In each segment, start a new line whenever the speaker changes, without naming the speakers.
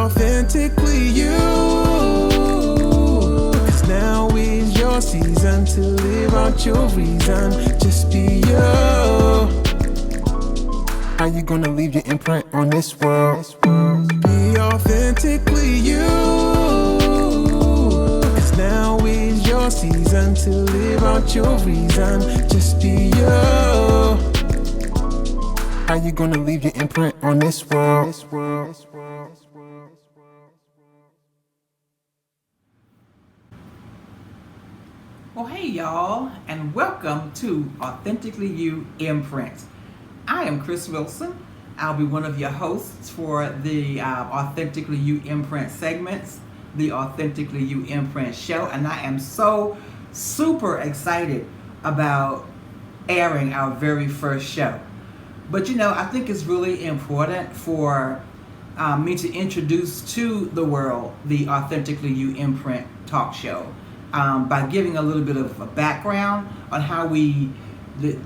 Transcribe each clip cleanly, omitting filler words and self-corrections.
authentically you. 'Cause now is your season to live out your reason. Just be you. How you gonna leave your imprint on this world? Be authentically you. 'Cause now is your season to live out your reason. Just be you. How you gonna leave your imprint on this world?
Well, hey y'all, and welcome to Authentically You Imprint. I am Chris Wilson. I'll be one of your hosts for the Authentically You Imprint segments, the Authentically You Imprint show, and I am so super excited about airing our very first show. But I think it's really important for me to introduce to the world the Authentically You Imprint talk show by giving a little bit of a background on how the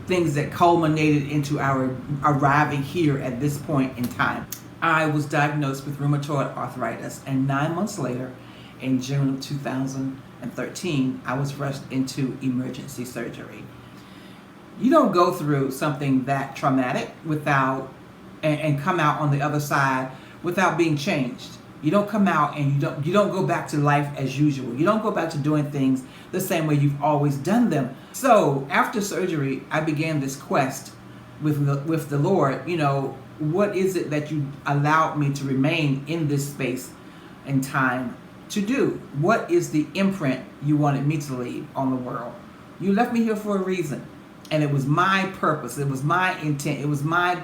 things that culminated into our arriving here at this point in time. I was diagnosed with rheumatoid arthritis, and 9 months later, in June of 2013, I was rushed into emergency surgery. You don't go through something that traumatic without and come out on the other side without being changed. You don't come out and you don't go back to life as usual. You don't go back to doing things the same way you've always done them. So after surgery, I began this quest with the Lord. What is it that you allowed me to remain in this space and time to do? What is the imprint you wanted me to leave on the world? You left me here for a reason. And it was my purpose, it was my intent, it was my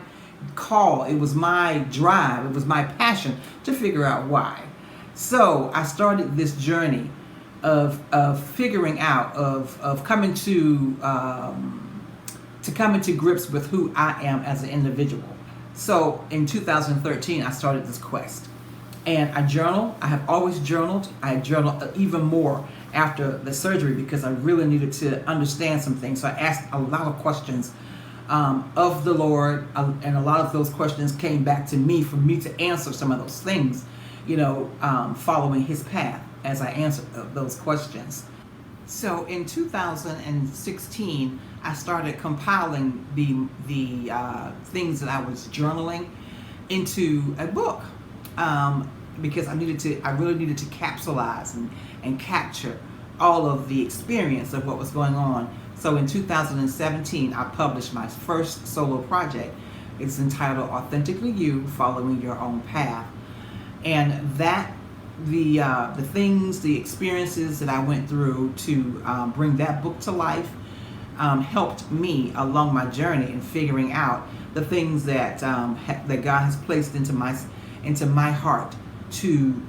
call, it was my drive, it was my passion to figure out why. So I started this journey of figuring out, of coming to come into grips with who I am as an individual. So in 2013, I started this quest. And I journal. I have always journaled. I journal even more after the surgery because I really needed to understand some things. So I asked a lot of questions of the Lord, and a lot of those questions came back to me for me to answer some of those things, following His path as I answered those questions. So in 2016, I started compiling the things that I was journaling into a book. Because I really needed to capsulize and capture all of the experience of what was going on. So in 2017, I published my first solo project. It's entitled Authentically You, Following Your Own Path. And the things, the experiences that I went through to bring that book to life helped me along my journey in figuring out the things that God has placed into my heart to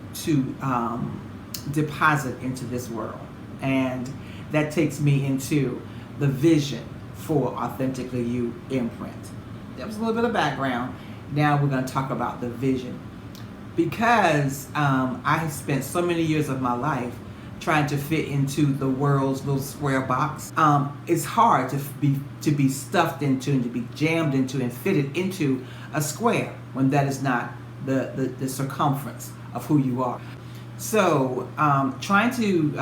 deposit into this world. And that takes me into the vision for Authentically You Imprint. That was a little bit of background. Now we're going to talk about the vision. Because I spent so many years of my life trying to fit into the world's little square box. It's hard to be stuffed into and to be jammed into and fitted into a square when that is not the circumference of who you are. So trying to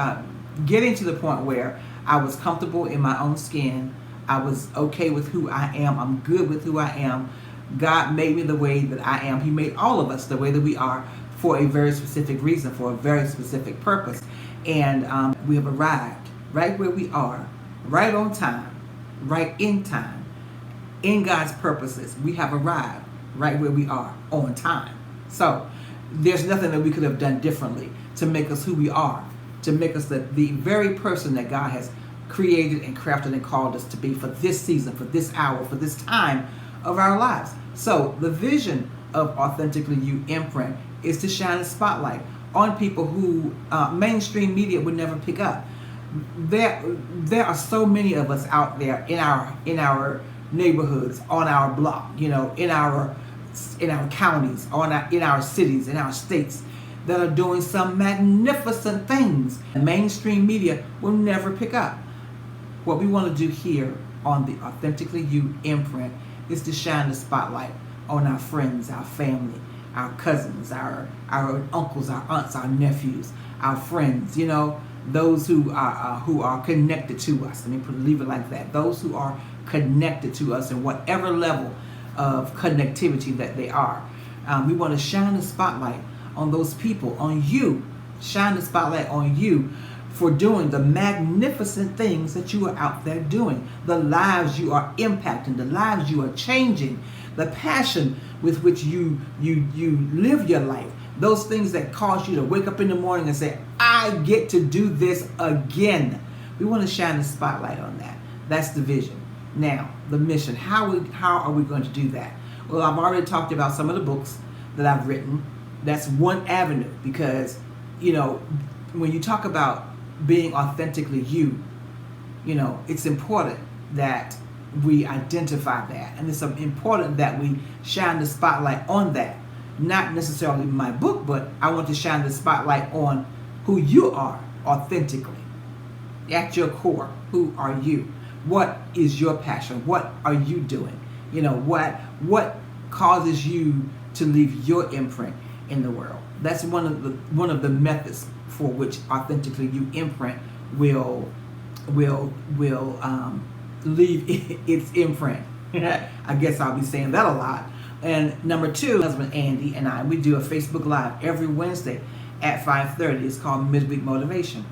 get into the point where I was comfortable in my own skin, I was okay with who I am, I'm good with who I am. God made me the way that I am. He made all of us the way that we are for a very specific reason, for a very specific purpose. And we have arrived right where we are, right on time, right in time, in God's purposes. We have arrived right where we are on time. So there's nothing that we could have done differently to make us who we are, to make us the very person that God has created and crafted and called us to be for this season, for this hour, for this time of our lives. So the vision of Authentically You Imprint is to shine a spotlight on people who mainstream media would never pick up. There are so many of us out there in our neighborhoods, on our block, in our counties, in our cities, in our states, that are doing some magnificent things mainstream media will never pick up. What we want to do here on the Authentically You Imprint is to shine the spotlight on our friends, our family, our cousins, our uncles, our aunts, our nephews, our friends. Those who are connected to us. Let me leave it like that. Those who are connected to us in whatever level of connectivity that they are. We want to shine the spotlight on those people, on you. Shine the spotlight on you for doing the magnificent things that you are out there doing, the lives you are impacting, the lives you are changing, the passion with which you live your life, those things that cause you to wake up in the morning and say, I get to do this again. We want to shine the spotlight on that. That's the vision. Now, the mission. How are we going to do that? Well, I've already talked about some of the books that I've written. That's one avenue because, when you talk about being authentically you, it's important that we identify that. And it's important that we shine the spotlight on that. Not necessarily my book, but I want to shine the spotlight on who you are authentically. At your core, who are you? What is your passion? What are you doing? What causes you to leave your imprint in the world? That's one of the methods for which authentically you imprint will leave its imprint. I guess I'll be saying that a lot. And number two, my husband Andy and we do a Facebook Live every Wednesday at 5:30. It's called Midweek Motivation.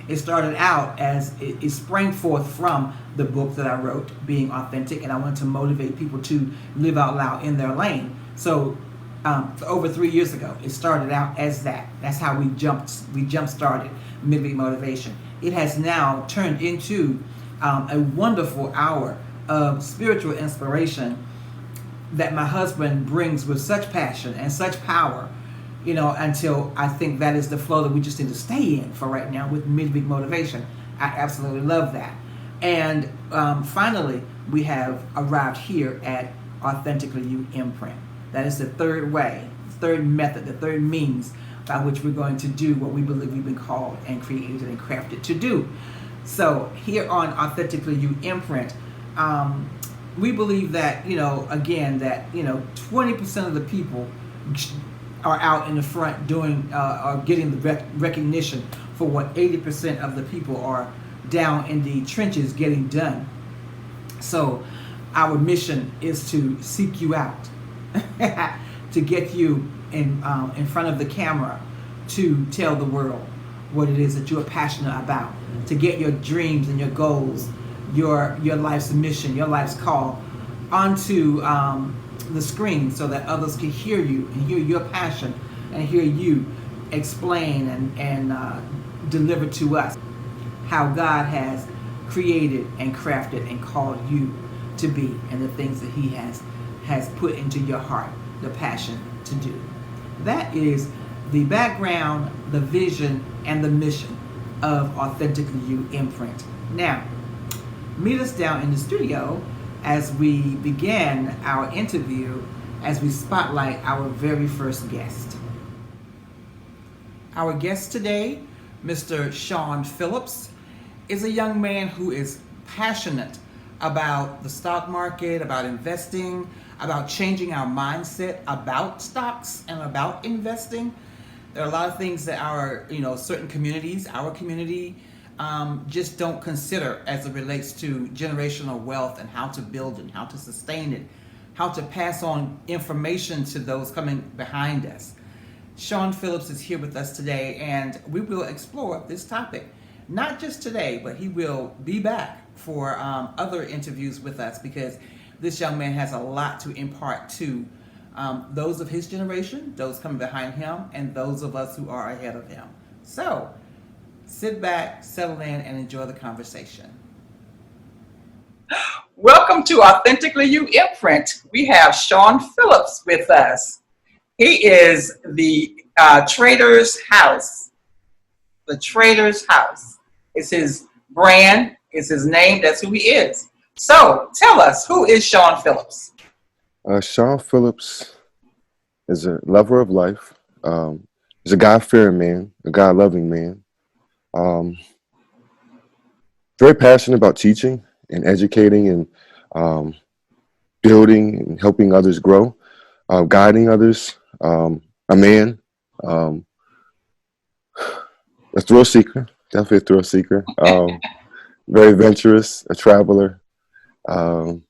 It started out as it sprang forth from the book that I wrote, Being Authentic, and I wanted to motivate people to live out loud in their lane. So over 3 years ago, it started out as that. That's how we jump started Midweek Motivation. It has now turned into a wonderful hour of spiritual inspiration that my husband brings with such passion and such power, until I think that is the flow that we just need to stay in for right now with Midweek Motivation. I absolutely love that. And finally, we have arrived here at Authentically You Imprint. That is the third way, third method, the third means by which we're going to do what we believe we've been called and created and crafted to do. So here on Authentically You Imprint, we believe that, again, that, 20% of the people are out in the front doing, are getting the recognition for what 80% of the people are down in the trenches getting done. So our mission is to seek you out, to get you in front of the camera, to tell the world what it is that you are passionate about, to get your dreams and your goals, your life's mission, your life's call onto the screen so that others can hear you and hear your passion and hear you explain and deliver to us how God has created and crafted and called you to be and the things that He has put into your heart, the passion to do. That is the background, the vision, and the mission of Authentically You Imprint. Now, meet us down in the studio as we begin our interview, as we spotlight our very first guest. Our guest today, Mr. Shaun Phillips, is a young man who is passionate about the stock market, about investing, about changing our mindset about stocks and about investing. There are a lot of things that our, certain communities, our community, just don't consider as it relates to generational wealth and how to build it, and how to sustain it, how to pass on information to those coming behind us. Shaun Phillips is here with us today, and we will explore this topic. Not just today, but he will be back for other interviews with us, because this young man has a lot to impart to those of his generation, those coming behind him, and those of us who are ahead of him. So, sit back, settle in, and enjoy the conversation. Welcome to Authentically You Imprint. We have Shaun Phillips with us. He is the Trader's House. The Trader's House. It's his brand, it's his name, that's who he is. So, tell us, who is Shaun Phillips?
Shaun Phillips is a lover of life. He's a God-fearing man, a God-loving man. Very passionate about teaching and educating and building and helping others grow, guiding others a man, um, a thrill seeker, definitely a thrill seeker, very adventurous, a traveler, um,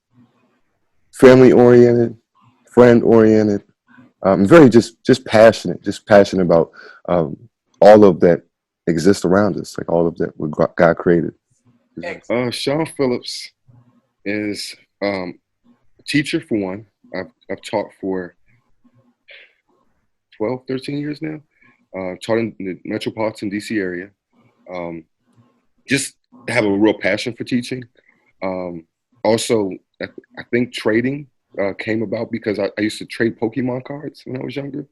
family oriented, friend oriented, very just passionate about um, all of that exists around us, like all of that what God created. Shaun Phillips is a teacher for one. I've taught for 12, 13 years now. Taught in the metropolitan DC area. Just have a real passion for teaching. Also, I think trading came about because I used to trade Pokemon cards when I was younger.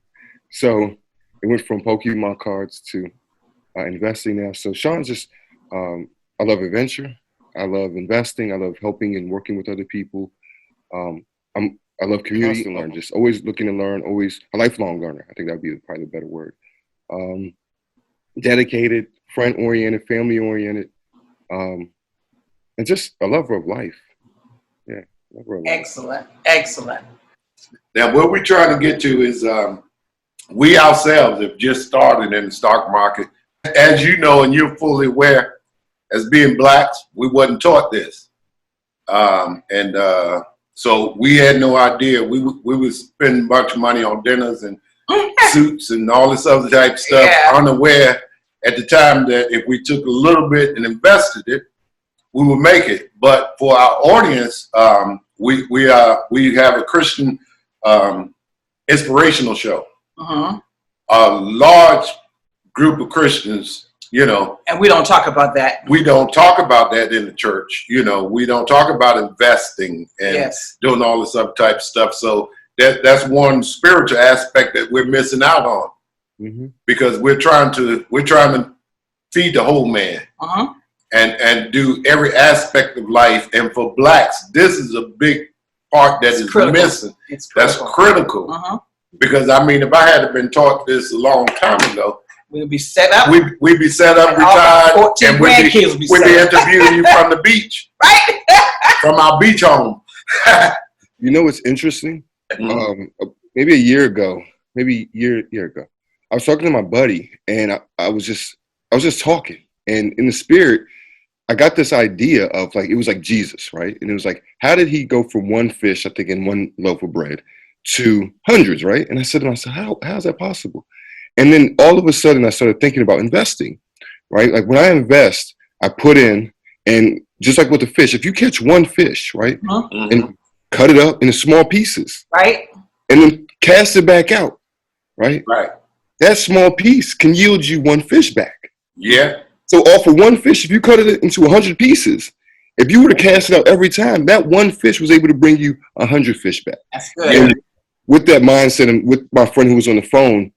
So it went from Pokemon cards to investing now. So Shaun's just, I love adventure. I love investing. I love helping and working with other people. I love community and learn, just always looking to learn, always a lifelong learner. I think that would be probably the better word. Dedicated, friend oriented, family oriented, and just a lover of life. Yeah, lover of life.
Excellent.
Now, what we're trying to get to is we ourselves have just started in the stock market. As you know, and you're fully aware, as being blacks, we wasn't taught this. So we had no idea. We would spend a bunch of money on dinners and suits and all this other type of stuff, unaware at the time that if we took a little bit and invested it, we would make it. But for our audience, we have a Christian inspirational show. A large group of Christians,
and we don't talk about that.
We don't talk about that in the church. We don't talk about investing and doing all this other type of stuff. So that's one spiritual aspect that we're missing out on, because we're trying to feed the whole man and do every aspect of life. And for blacks, this is a big part that is missing. That's critical. Because if I had been taught this a long time ago,
we'd be set up.
We'd be set up, retired, and we'd be interviewing you from the beach,
right?
From our beach home.
You know what's interesting? Maybe a year ago, year ago, I was talking to my buddy, and I was just talking, and in the spirit, I got this idea of it was like Jesus, right? And it was like, how did he go from one fish, I think, in one loaf of bread, to hundreds, right? And I said to myself, how is that possible? And then all of a sudden I started thinking about investing, right? Like when I invest, I put in, and just like with the fish, if you catch one fish, right, and cut it up into small pieces,
right,
and then cast it back out, right? That small piece can yield you one fish back.
Yeah.
So off of one fish, if you cut it into 100 pieces, if you were to cast it out every time, that one fish was able to bring you 100 fish back.
That's good.
And with that mindset, and with my friend who was on the phone,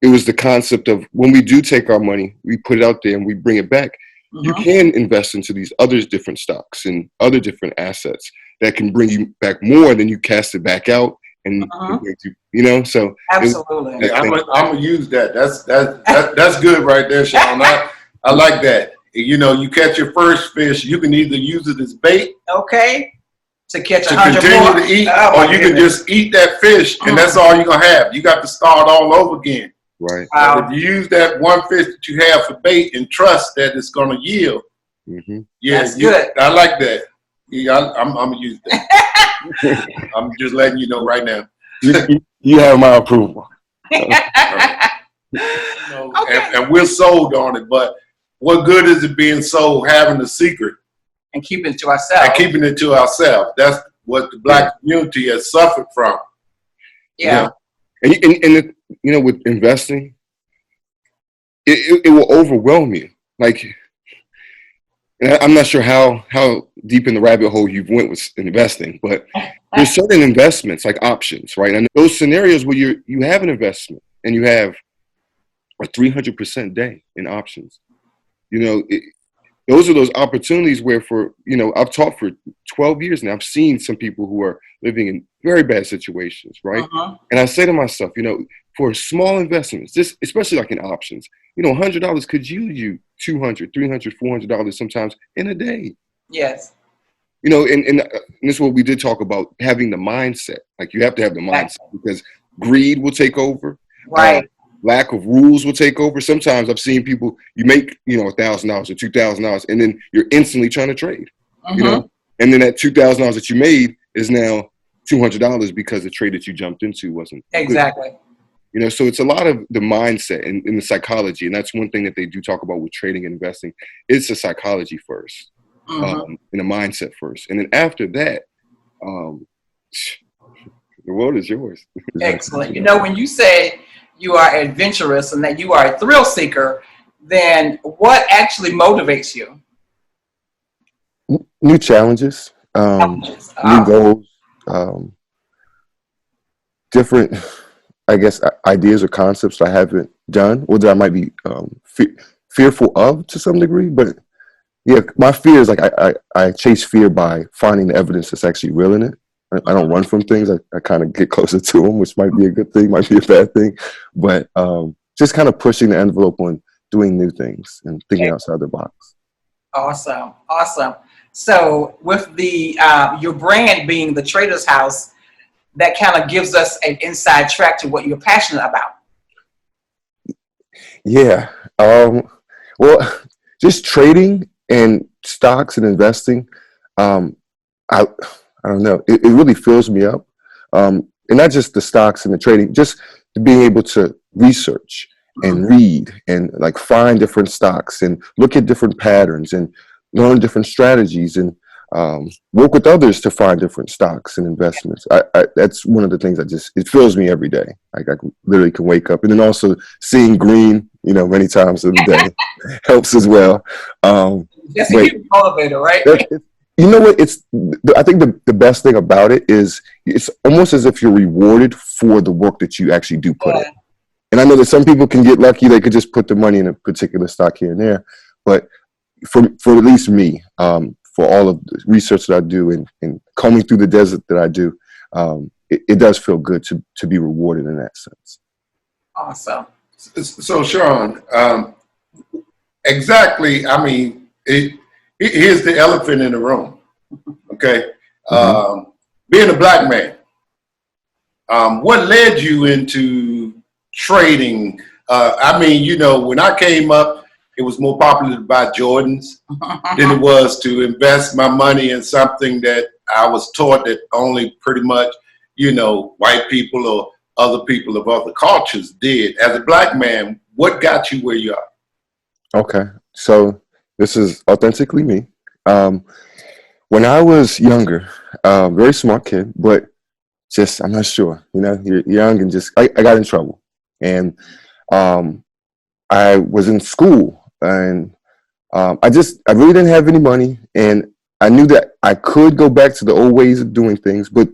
it was the concept of when we do take our money, we put it out there and we bring it back. You can invest into these other different stocks and other different assets that can bring you back more than you cast it back out. And so
absolutely,
I'm gonna use that. That's good right there, Shaun. I like that. You catch your first fish, you can either use it as bait,
to catch
to
100
continue
more.
to eat, or you can just eat that fish, and that's all you're gonna have. You got to start all over again.
Right.
Wow. If you use that one fish that you have for bait and trust that it's gonna yield,
that's good.
I like that. Yeah, I'm gonna use that. I'm just letting you know right now.
You have my approval.
And we're sold on it, but what good is it being sold, having a secret
and keeping it to ourselves?
That's what the black community has suffered from.
Yeah.
And with investing, it will overwhelm you. And I'm not sure how deep in the rabbit hole you've went with investing, but there's certain investments like options, right? And those scenarios where you have an investment and you have a 300% day in options. Those are those opportunities where I've taught for 12 years now. I've seen some people who are living in very bad situations, right? And I say to myself, for small investments, especially like in options, $100 could yield you $200, $300, $400 sometimes in a day.
Yes.
And this is what we did talk about, having the mindset. Like you have to have the mindset because greed will take over.
Right.
Lack of rules will take over. Sometimes I've seen people, you make, $1,000 or $2,000, and then you're instantly trying to trade, and then that $2,000 that you made is now $200 because the trade that you jumped into wasn't
exactly
good. So it's a lot of the mindset and the psychology, and that's one thing that they do talk about with trading and investing. It's a psychology first, and a mindset first, and then after that, the world is yours.
Excellent. When you say you are adventurous and that you are a thrill seeker, then what actually motivates you?
New challenges, new goals, different, I guess, ideas or concepts I haven't done, or that I might be fearful of to some degree. But yeah, my fear is like I chase fear by finding the evidence that's actually real in it. I don't run from things. I kind of get closer to them, which might be a good thing, might be a bad thing. But just kind of pushing the envelope on doing new things and thinking outside the box.
Awesome. So with the your brand being the Trader's House, that kind of gives us an inside track to what you're passionate about.
Yeah. Well, just trading and stocks and investing. I don't know. It really fills me up. And not just the stocks and the trading, just being able to research and read and like find different stocks and look at different patterns and learn different strategies and work with others to find different stocks and investments. That's one of the things it fills me every day. Like I literally can wake up, and then also seeing green, many times in the day helps as well.
That's a huge motivator, right?
You know what? I think the best thing about it is it's almost as if you're rewarded for the work that you actually do put in. And I know that some people can get lucky; they could just put the money in a particular stock here and there. But for at least me, for all of the research that I do and combing through the desert that I do, it does feel good to be rewarded in that sense.
Awesome.
So, Shaun, exactly. I mean, here's the elephant in the room. Okay, being a black man, what led you into trading? I mean, when I came up, it was more popular to buy Jordans than it was to invest my money in something that I was taught that only pretty much, white people or other people of other cultures did. As a black man, what got you where you are?
Okay, so this is authentically me. When I was younger, very smart kid, but just, I'm not sure, you're young and just, I got in trouble. And I was in school and I really didn't have any money. And I knew that I could go back to the old ways of doing things, but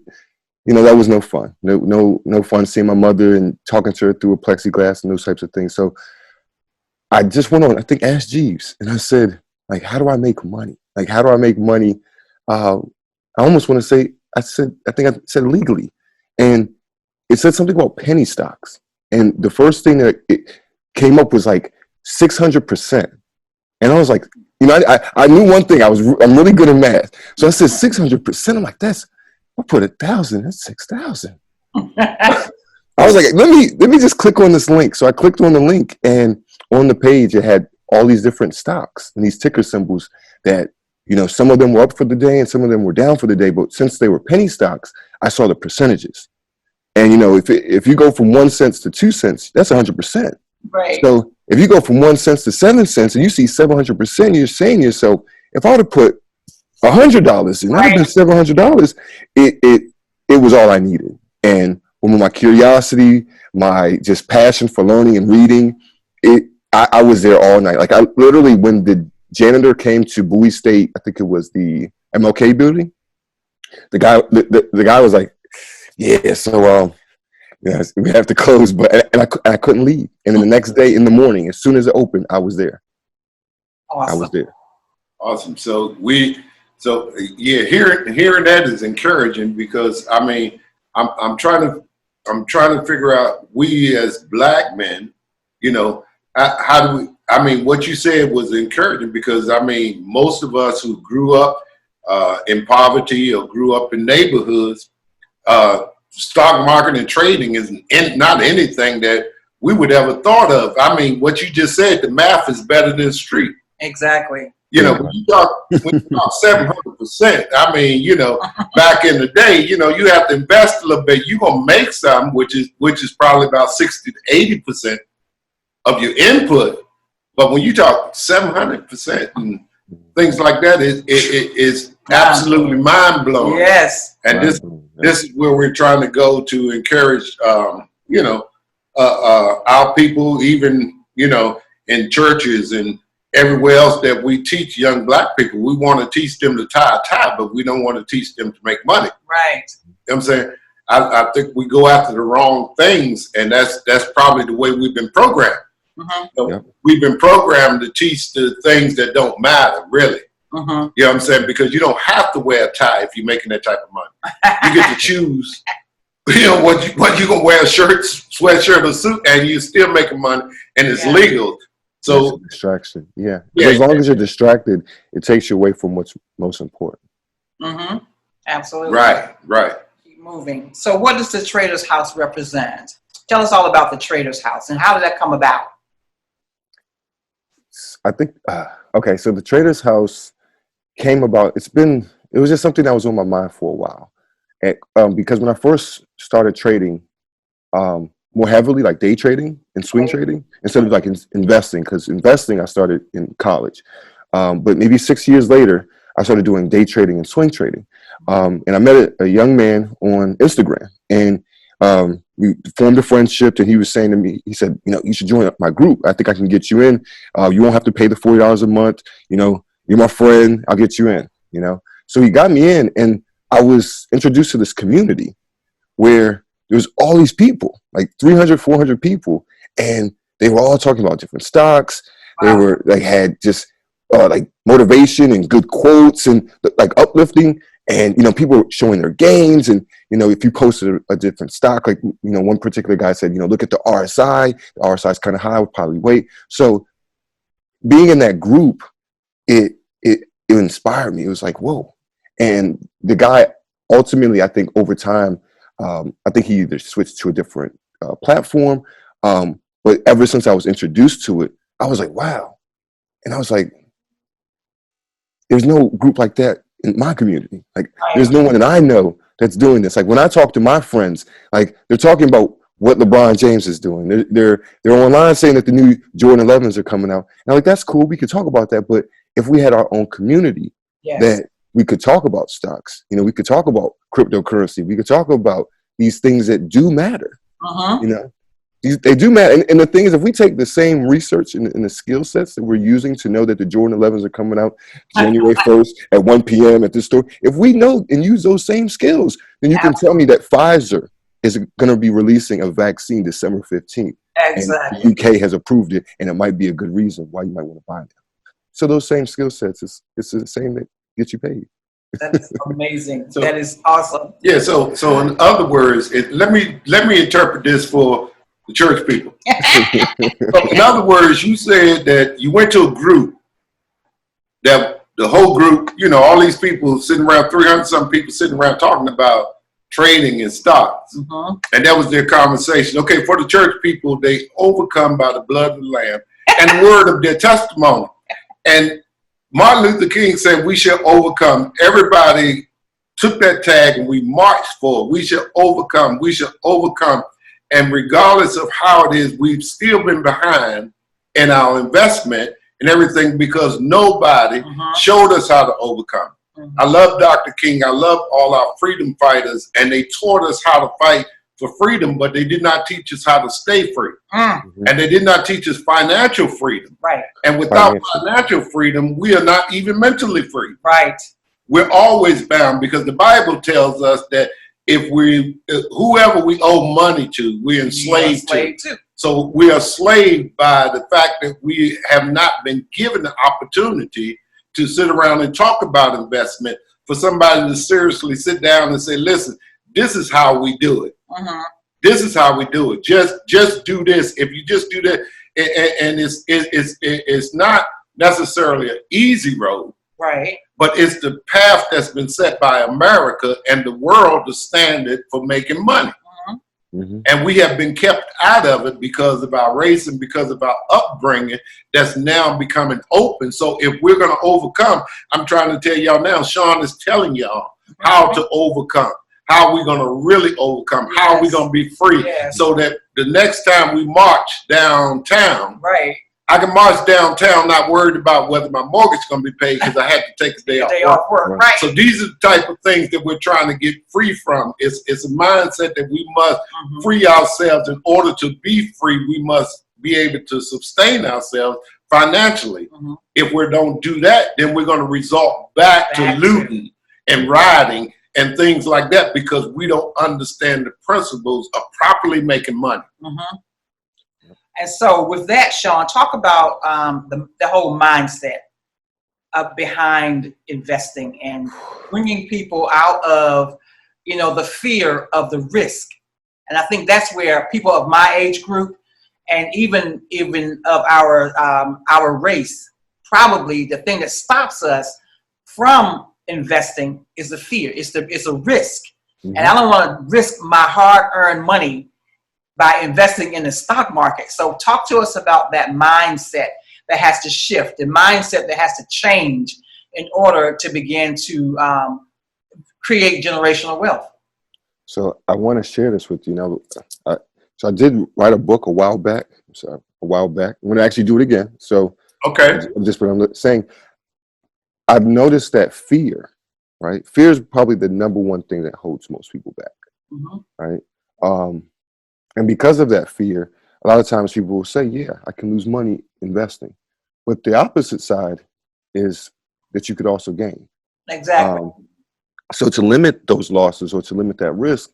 that was no fun. No fun seeing my mother and talking to her through a plexiglass and those types of things. So I just went on, I think, Ask Jeeves, and I said, like, how do I make money? Like, how do I make money? I almost want to say, I think I said legally. And it said something about penny stocks. And the first thing that it came up was like 600%. And I was like, I knew one thing. I'm really good at math. So I said 600%. I'm like, I put 1,000, that's 6,000. I was like, let me just click on this link. So I clicked on the link, and on the page it had all these different stocks and these ticker symbols that, some of them were up for the day and some of them were down for the day. But since they were penny stocks, I saw the percentages. And, if you go from 1 cent to 2 cents, that's 100%.
Right.
So if you go from 1 cent to 7 cents and you see 700%, you're saying to yourself, if I would have put $100 and I'd have been $700, it was all I needed. And with my curiosity, my just passion for learning and reading, I was there all night. Like, I literally, when the janitor came to Bowie State, I think it was the MLK building, the guy was like, yeah, so we have to close, but I couldn't leave. And then the next day in the morning, as soon as it opened, I was there.
Awesome.
I was there.
Awesome. So hearing that is encouraging, because I mean, I'm trying to figure out, we as black men, how do we? I mean, what you said was encouraging, because I mean, most of us who grew up in poverty or grew up in neighborhoods, stock market and trading is not anything that we would ever thought of. I mean, what you just said, the math is better than the street.
Exactly.
You know, when you talk 700%, I mean, you know, back in the day, you know, you have to invest a little bit. You're gonna make some, which is probably about 60 to 80% of your input. But when you talk 700% and things like that, it is absolutely mind blowing.
Yes.
And this is where we're trying to go to encourage, you know, our people, even, you know, in churches and everywhere else that we teach young black people. We want to teach them to tie a tie, but we don't want to teach them to make money.
Right.
You know what I'm saying? I think we go after the wrong things, and that's probably the way we've been programmed.
Mm-hmm.
You know, we've been programmed to teach the things that don't matter, really.
Mm-hmm.
You know what I'm saying? Because you don't have to wear a tie if you're making that type of money. You get to choose, you know, what you gonna wear, a shirt, sweatshirt, or suit, and you're still making money, and it's legal. So
distraction, yeah. As long as you're distracted, it takes you away from what's most important.
Mm-hmm. Absolutely.
Right.
Keep moving. So, what does the Traders House represent? Tell us all about the Traders House and how did that come about?
I think okay. So the Traders House came about. It was just something that was on my mind for a while, and because when I first started trading, more heavily, like day trading and swing trading, instead of like investing, because investing I started in college. But maybe 6 years later, I started doing day trading and swing trading. And I met a young man on Instagram, and we formed a friendship, and he was saying to me, he said, you know, you should join my group. I think I can get you in. You won't have to pay the $40 a month. You know, you're my friend. I'll get you in, you know. So he got me in, and I was introduced to this community where there was all these people, like 300, 400 people, and they were all talking about different stocks.
Wow.
They had just like motivation and good quotes and like uplifting, and, you know, people were showing their gains. And, you know, if you posted a different stock, like, you know, one particular guy said, you know, look at the RSI. The RSI is kind of high, I would probably wait. So being in that group, it inspired me. It was like, whoa. And the guy ultimately, I think over time, I think he either switched to a different platform, but ever since I was introduced to it, I was like, wow. And I was like, there's no group like that in my community. Like, there's no one that I know that's doing this. Like, when I talk to my friends, like, they're talking about what LeBron James is doing. They're online saying that the new Jordan 11s are coming out. And I'm like, that's cool. We could talk about that. But if we had our own community that we could talk about stocks, you know, we could talk about cryptocurrency, we could talk about these things that do matter, you know, they do matter. And the thing is, if we take the same research and the skill sets that we're using to know that the Jordan 11s are coming out January 1st at 1 p.m. at this store, if we know and use those same skills, then you can tell me that Pfizer is going to be releasing a vaccine December 15th.
Exactly.
And the UK has approved it, and it might be a good reason why you might want to buy it. So those same skill sets, it's the same that gets you paid.
That is amazing. That is awesome.
Yeah. So in other words, let me interpret this for the church people. So in other words, you said that you went to a group that the whole group, you know, all these people sitting around, 300-something people sitting around talking about trading and stocks. And that was their conversation. Okay, for the church people, they overcome by the blood of the Lamb and the word of their testimony. And Martin Luther King said we shall overcome. Everybody took that tag and we marched for it. We shall overcome. We shall overcome. And regardless of how it is, we've still been behind in our investment and everything because nobody showed us how to overcome. I love Dr. King. I love all our freedom fighters, and they taught us how to fight for freedom, but they did not teach us how to stay free. And they did not teach us financial freedom.
Right.
And without financial freedom, we are not even mentally free.
Right.
We're always bound because the Bible tells us that if whoever we owe money to, we're enslaved to. So we are enslaved by the fact that we have not been given the opportunity to sit around and talk about investment, for somebody to seriously sit down and say, listen, this is how we do it. This is how we do it. Just do this. If you just do that, and it's not necessarily an easy road,
Right.
But it's the path that's been set by America and the world, the standard for making money.
Mm-hmm.
And we have been kept out of it because of our race and because of our upbringing that's now becoming open. So if we're going to overcome, I'm trying to tell y'all now, Shaun is telling y'all how to overcome, how we're going to really overcome, how we're going to be free, so that the next time we march downtown,
right,
I can march downtown not worried about whether my mortgage is going to be paid because I had to take a day off work.
Right.
So these are the type of things that we're trying to get free from. It's a mindset that we must free ourselves. In order to be free, we must be able to sustain ourselves financially. If we don't do that, then we're going to resort back to looting and rioting and things like that because we don't understand the principles of properly making money.
And so with that, Shaun, talk about the whole mindset behind investing and bringing people out of, the fear of the risk. And I think that's where people of my age group and even of our race, probably the thing that stops us from investing is the fear. It's a risk. And I don't want to risk my hard-earned money by investing in the stock market. So talk to us about that mindset that has to shift, the mindset that has to change in order to begin to create generational wealth.
So I want to share this with you. So I did write a book a while back. I'm going to actually do it again. So just what I'm saying, I've noticed that fear, right? Fear is probably the number one thing that holds most people back, right? And because of that fear, a lot of times people will say, yeah, I can lose money investing. But the opposite side is that you could also gain.
Exactly.
So to limit those losses or to limit that risk,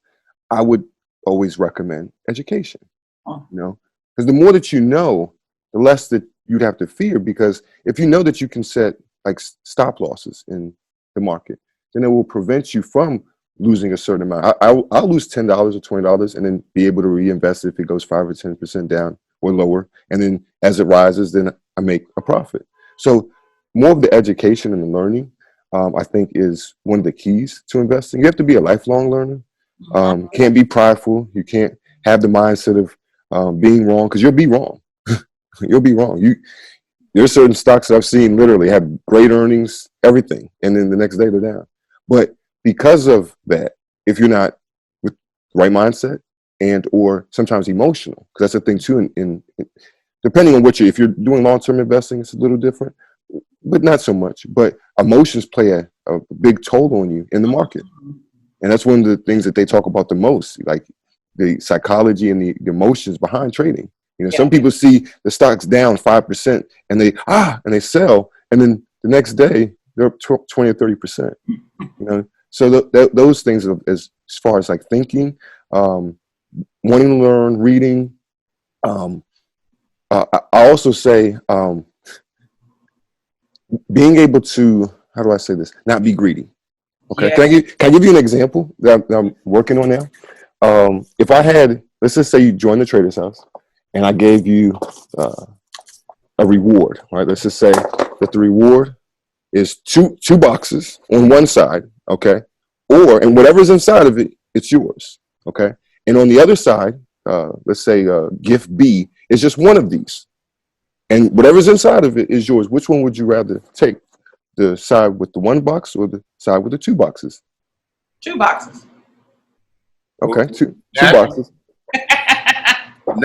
I would always recommend education, because the more that you know, the less that you'd have to fear. Because if you know that you can set like stop losses in the market, then it will prevent you from losing a certain amount. I'll lose $10 or $20 and then be able to reinvest it if it goes 5 or 10% down or lower. And then as it rises, then I make a profit. So more of the education and the learning, I think, is one of the keys to investing. You have to be a lifelong learner. Can't be prideful. You can't have the mindset of being wrong, because you'll be wrong. You'll be wrong. There's certain stocks that I've seen literally have great earnings, everything, and then the next day they're down. But because of that, if you're not with the right mindset and or sometimes emotional, because that's the thing too, in depending on if you're doing long-term investing, it's a little different, but not so much. But emotions play a big toll on you in the market. And that's one of the things that they talk about the most, like the psychology and the emotions behind trading. Some people see the stocks down 5% and they sell, and then the next day they're up 20 or 30%. So those things, as far as like thinking, wanting to learn, reading. I also say being able to, how do I say this? Not be greedy. Okay, can I give you an example that I'm working on now? If I had, let's just say you joined the Trader's House, and I gave you a reward, right? Let's just say that the reward is two boxes on one side, okay? And whatever's inside of it, it's yours, okay? And on the other side, let's say gift B is just one of these. And whatever's inside of it is yours. Which one would you rather take? The side with the one box or the side with the two boxes?
2 boxes.
Okay, two boxes.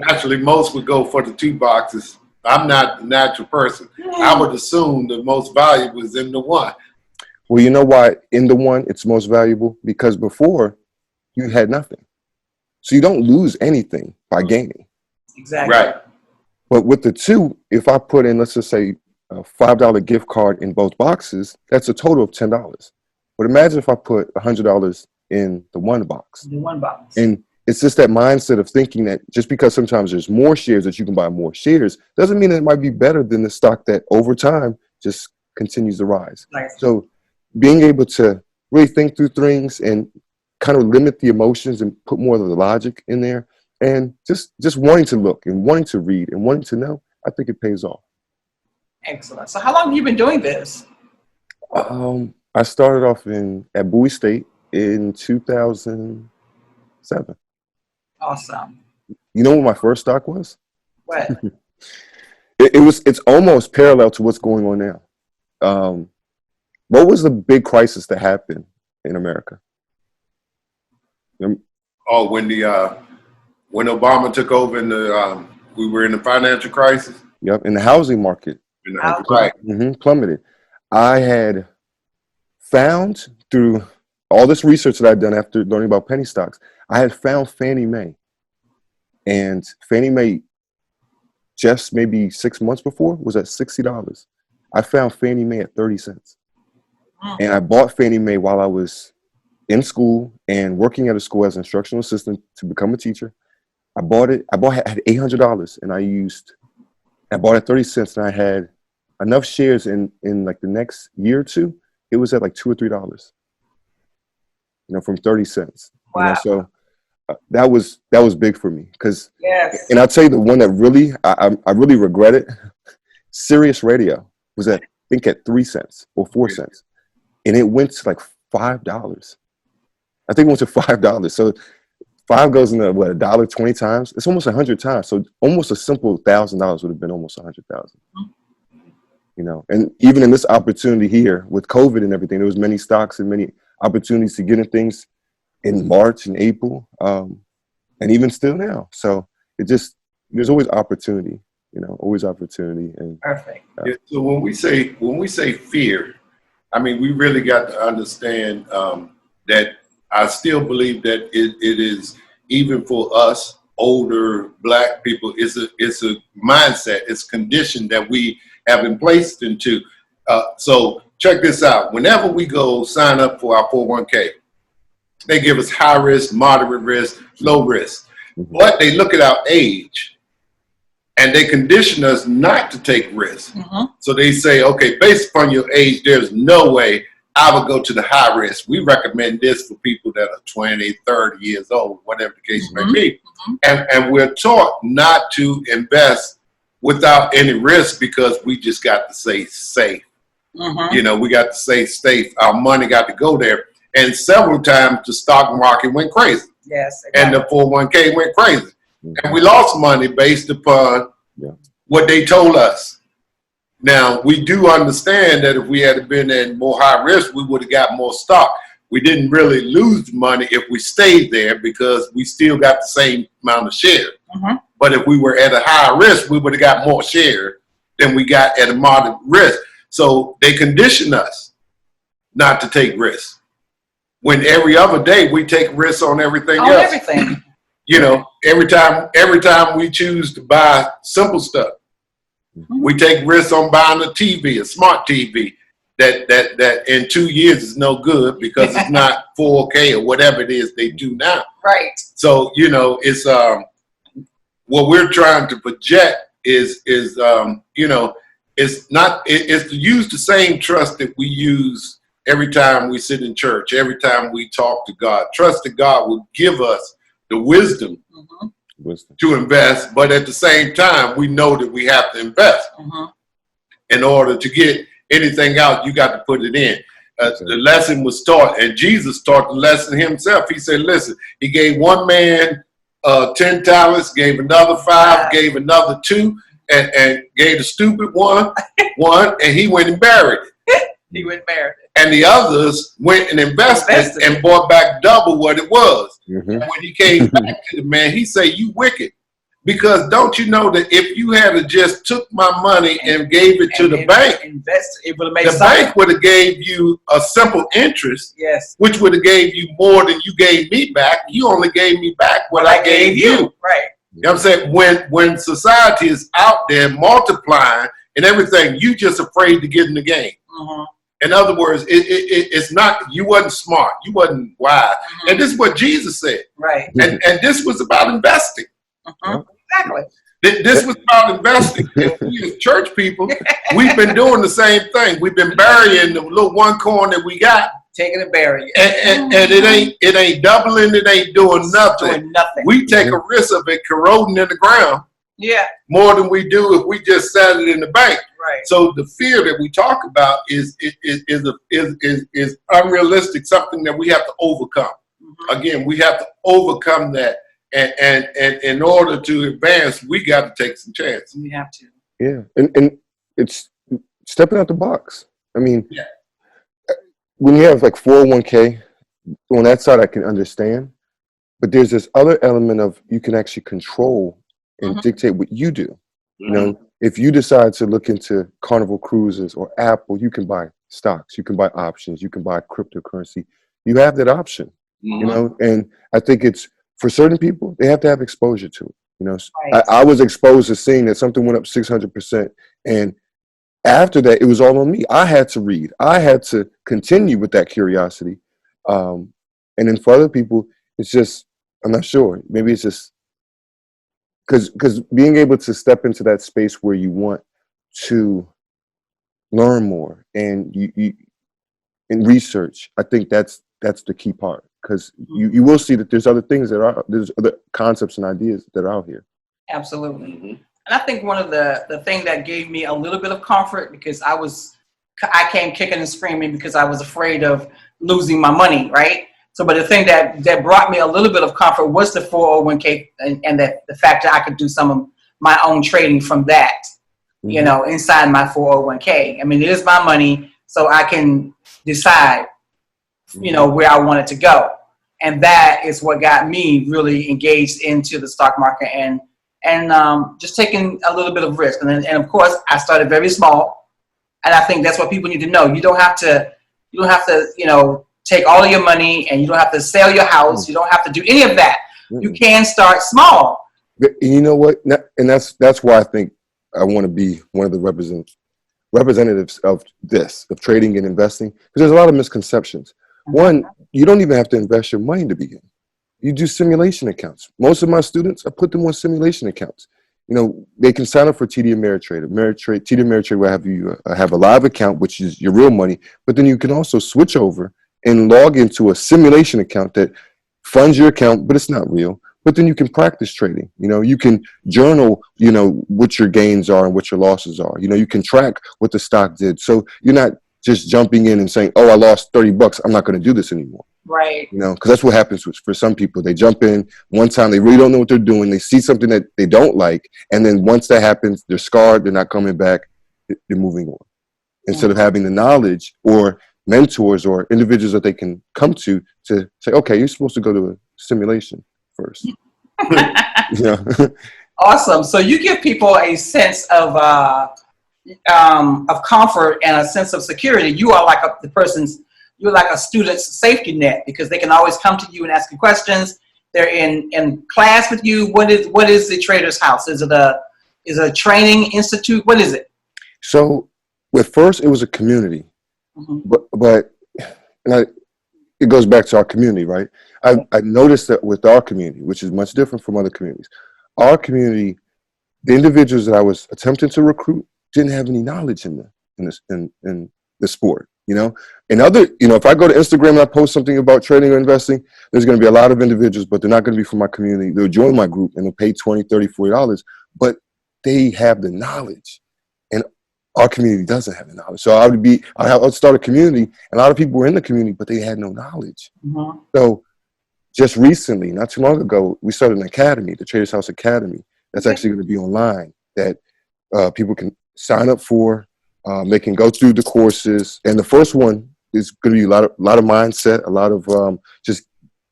Naturally, most would go for the 2 boxes. I'm not the natural person. I would assume the most valuable is in the one.
Well, you know why in the one it's most valuable? Because before you had nothing. So you don't lose anything by gaining.
Exactly.
Right.
But with the 2, if I put in, let's just say, a $5 gift card in both boxes, that's a total of $10. But imagine if I put $100 in the one box.
The one box.
And it's just that mindset of thinking that just because sometimes there's more shares that you can buy more shares, doesn't mean that it might be better than the stock that over time just continues to rise.
Nice.
So being able to really think through things and kind of limit the emotions and put more of the logic in there, and just wanting to look and wanting to read and wanting to know, I think it pays off.
Excellent. So how long have you been doing this?
I started off at Bowie State in 2007.
Awesome.
You know what my first stock was?
What?
It's almost parallel to what's going on now. What was the big crisis that happened in America?
Oh, when Obama took over and we were in the financial crisis.
Yep, in the housing market.
Right.
Plummeted. I had found through all this research that I'd done after learning about penny stocks, I had found Fannie Mae. And Fannie Mae, just maybe 6 months before, was at $60. I found Fannie Mae at 30 cents. And I bought Fannie Mae while I was in school and working at a school as an instructional assistant to become a teacher. I had $800 and I bought at 30 cents and I had enough shares in like the next year or two, it was at like $2 or $3, from 30 cents.
Wow.
So that was big for me because,
yes.
And I'll tell you the one that really, I really regret it. Sirius Radio was I think at 3 cents or 4 cents. And it went to like $5. I think it went to $5. So 5 goes into what, $1 20 times? It's almost 100 times. So almost a simple $1,000 would have been almost 100,000. And even in this opportunity here with COVID and everything, there was many stocks and many opportunities to get in things in March and April, and even still now. So there's always opportunity, always opportunity. And
perfect.
So when we say fear, I mean, we really got to understand that I still believe that it is, even for us older Black people, it's a mindset, it's condition that we have been placed into. So check this out. Whenever we go sign up for our 401k, they give us high risk, moderate risk, low risk.
Mm-hmm.
But they look at our age and they condition us not to take risks.
Mm-hmm.
So they say, okay, based upon your age, there's no way I would go to the high risk. We recommend this for people that are 20, 30 years old, whatever the case may be. Mm-hmm. And we're taught not to invest without any risk because we just got to say safe. Mm-hmm. We got to say safe. Our money got to go there. And several times the stock market went crazy.
Yes. Exactly.
And the 401k went crazy. Mm-hmm. And we lost money based upon what they told us. Now, we do understand that if we had been in more high risk, we would have got more stock. We didn't really lose money if we stayed there because we still got the same amount of shares. Mm-hmm. But if we were at a higher risk, we would have got more shares than we got at a moderate risk. So they condition us not to take risks. When every other day we take risks on everything else.
Everything.
Every time we choose to buy simple stuff, mm-hmm. we take risks on buying a TV, a smart TV, that in 2 years is no good because it's not 4K or whatever it is they do now.
Right.
So it's what we're trying to project is it's to use the same trust that we use every time we sit in church, every time we talk to God. Trust that God will give us the wisdom to invest, but at the same time, we know that we have to invest. In order to get anything out, you got to put it in. The lesson was taught, and Jesus taught the lesson himself. He said, listen, he gave one man 10 talents, gave another 5, gave another 2, and gave the stupid one, and he went and buried it.
He went and buried it.
And the others went and invested and bought back double what it was. Mm-hmm. And when he came back to the man, he said, you wicked. Because don't you know that if you had just took my money and gave it to the bank,
it would have made
the bank would have gave you a simple interest, which would have gave you more than you gave me back. You only gave me back what I gave you.
Right.
You know what I'm saying? When society is out there multiplying and everything, you just afraid to get in the game. Mm-hmm. In other words, it's not, you wasn't smart, you wasn't wise. Mm-hmm. And this is what Jesus said.
Right.
And this was about investing.
Mm-hmm. Exactly.
This was about investing. And we as church people, we've been doing the same thing. We've been burying the little one coin that we got.
Taking and burying
it. And it ain't doubling, it ain't doing nothing. We take a risk of it corroding in the ground.
Yeah.
More than we do if we just sat it in the bank.
Right.
So the fear that we talk about is unrealistic, something that we have to overcome. Mm-hmm. Again, we have to overcome that. And in order to advance, we got to take some chances.
We have to.
Yeah. And it's stepping out the box. I mean, when you have like 401k, on that side, I can understand. But there's this other element of you can actually control and dictate what you do. You know, if you decide to look into Carnival Cruises or Apple, you can buy stocks, you can buy options, you can buy cryptocurrency. You have that option, you know, and I think it's for certain people, they have to have exposure to it. You know, I was exposed to seeing that something went up 600%. And after that, it was all on me. I had to read. I had to continue with that curiosity. And then for other people, it's just, I'm not sure. Maybe it's just because being able to step into that space where you want to learn more and you in research, I think that's the key part, because you will see that there's other things there's other concepts and ideas that are out here.
Absolutely. And I think one of the thing that gave me a little bit of comfort, because I came kicking and screaming because I was afraid of losing my money, right? So, but the thing that brought me a little bit of comfort was the 401k and that the fact that I could do some of my own trading from that, you know, inside my 401k. I mean, it is my money, so I can decide, you know, where I want it to go. And that is what got me really engaged into the stock market and just taking a little bit of risk. And of course, I started very small. And I think that's what people need to know. You don't have to, you know, take all of your money, and you don't have to sell your house. You don't have to do any of that. You can start small.
You know what? And that's why I think I want to be one of the representatives of trading and investing, because there's a lot of misconceptions. One, you don't even have to invest your money to begin. You do simulation accounts. Most of my students, I put them on simulation accounts. You know, they can sign up for TD Ameritrade. TD Ameritrade will have you have a live account, which is your real money, but then you can also switch over and log into a simulation account that funds your account, but it's not real. But then you can practice trading. You know, you can journal, you know, what your gains are and what your losses are. You know, you can track what the stock did. So you're not just jumping in and saying, oh, I lost $30. I'm not going to do this anymore.
Right.
You know, because that's what happens for some people. They jump in one time, they really don't know what they're doing. They see something that they don't like. And then once that happens, they're scarred. They're not coming back. They're moving on. Instead of having the knowledge or mentors or individuals that they can come to say, okay, you're supposed to go to a simulation first. You know?
Awesome. So you give people a sense of comfort and a sense of security. You are like you're like a student's safety net, because they can always come to you and ask you questions. They're in class with you. What is the Trader's House? Is it a training institute? What is it?
So at first it was a community, but it goes back to our community, right? I noticed that with our community, which is much different from other communities, our community, the individuals that I was attempting to recruit didn't have any knowledge in the sport. You know, if I go to Instagram and I post something about trading or investing, there's going to be a lot of individuals, but they're not going to be from my community. They'll join my group and they'll pay $20, $30, $40, but they have the knowledge, and our community doesn't have the knowledge. So I'd start a community, and a lot of people were in the community, but they had no knowledge. So just recently, not too long ago, we started an academy, the Trader's House Academy, that's actually going to be online, that people can sign up for. They can go through the courses, and the first one is going to be a lot of mindset, a lot of just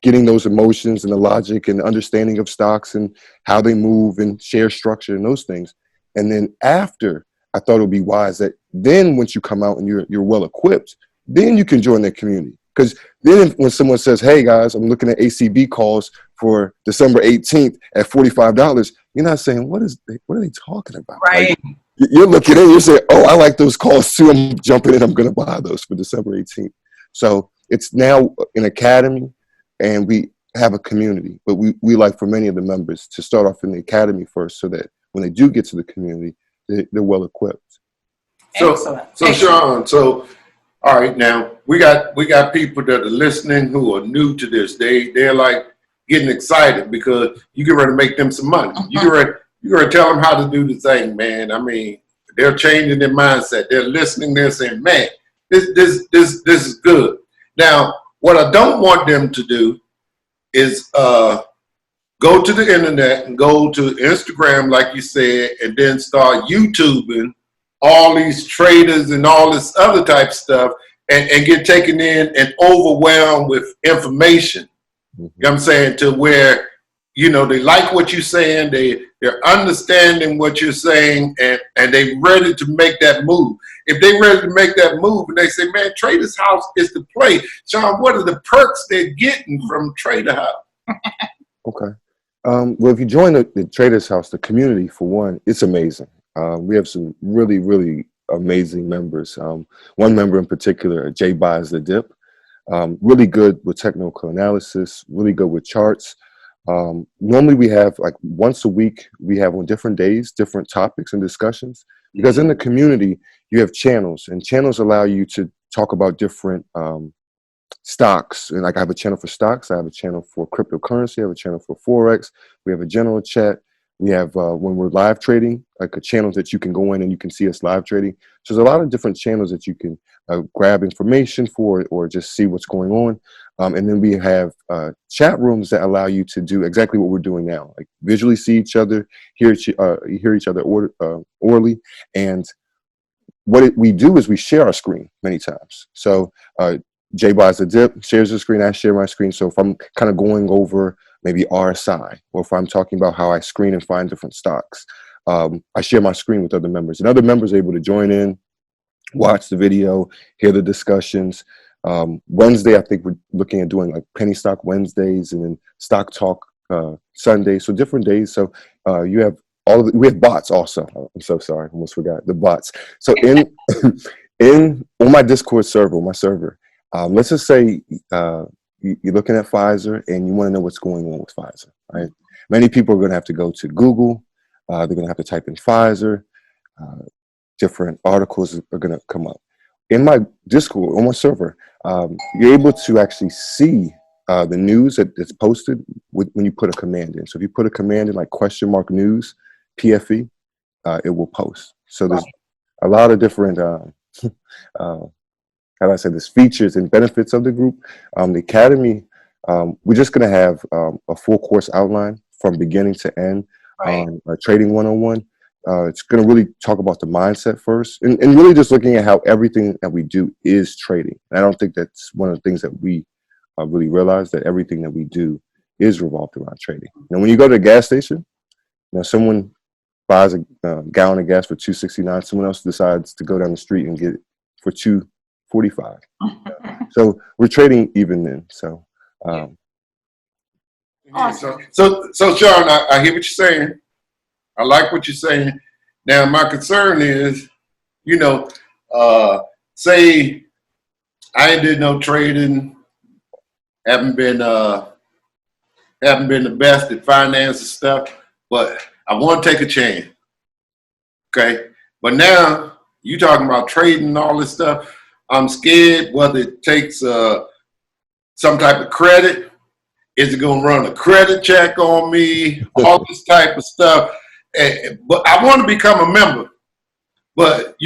getting those emotions and the logic and the understanding of stocks and how they move and share structure and those things. And then after, I thought it would be wise that then once you come out and you're well equipped, then you can join that community. Because then when someone says, hey guys, I'm looking at ACB calls for December 18th at $45, you're not saying, what are they talking about?
Right.
Like, you're looking in, you're saying, oh, I like those calls too. I'm jumping in, I'm going to buy those for December 18th. So it's now an academy, and we have a community. But we like for many of the members to start off in the academy first, so that when they do get to the community, they're well equipped.
So Shaun, all right, now we got people that are listening who are new to this. They're like getting excited because you get ready to make them some money. You you're going to tell them how to do the thing, man. I mean, they're changing their mindset. They're listening. They're saying, man, this is good. Now, what I don't want them to do is go to the internet and go to Instagram, like you said, and then start YouTubing all these traders and all this other type stuff and get taken in and overwhelmed with information. You know what I'm saying? To where, you know, they like what you're saying, they're understanding what you're saying, and they're ready to make that move. If they're ready to make that move and they say, man, Trader's House is the play. Shaun, what are the perks they're getting from Trader House?
Okay. Well, if you join the Trader's House, the community, for one, it's amazing. We have some really, really amazing members. One member in particular, Jay buys the dip, really good with technical analysis, really good with charts. Normally we have like once a week, we have on different days, different topics and discussions, because in the community, you have channels, and channels allow you to talk about different stocks. And like I have a channel for stocks, I have a channel for cryptocurrency, I have a channel for Forex, we have a general chat. We have, when we're live trading, like a channel that you can go in and you can see us live trading. So there's a lot of different channels that you can grab information for or just see what's going on. And then we have chat rooms that allow you to do exactly what we're doing now, like visually see each other, hear each other orally. And what we do is we share our screen many times. So Jay buys a dip, shares the screen, I share my screen. So if I'm kind of going over maybe RSI, or if I'm talking about how I screen and find different stocks, I share my screen with other members, and other members are able to join in, watch the video, hear the discussions. Wednesday, I think we're looking at doing like penny stock Wednesdays and then stock talk Sundays. So different days. So you have we have bots also. I'm so sorry, I almost forgot the bots. So on my Discord server, my server, let's just say you're looking at Pfizer and you want to know what's going on with Pfizer, right? Many people are going to have to go to Google. They're going to have to type in Pfizer. Different articles are going to come up. In my Discord, on my server, you're able to actually see the news that's posted when you put a command in. So if you put a command in like $news, PFE, it will post. So there's a lot of different how do I say this, features and benefits of the group. The Academy, we're just going to have a full course outline from beginning to end, Trading 101. It's going to really talk about the mindset first, and really just looking at how everything that we do is trading. And I don't think that's one of the things that we really realize, that everything that we do is revolved around trading. And when you go to a gas station, someone buys a gallon of gas for $2.69, someone else decides to go down the street and get it for $2.45. So we're trading even then. So,
awesome. So Shaun, I hear what you're saying. I like what you're saying. Now, my concern is, say I ain't did no trading, haven't been the best at finance and stuff, but I want to take a chance. Okay, but now you talking about trading and all this stuff. I'm scared whether it takes some type of credit. Is it going to run a credit check on me? All this type of stuff. But I want to become a member. But,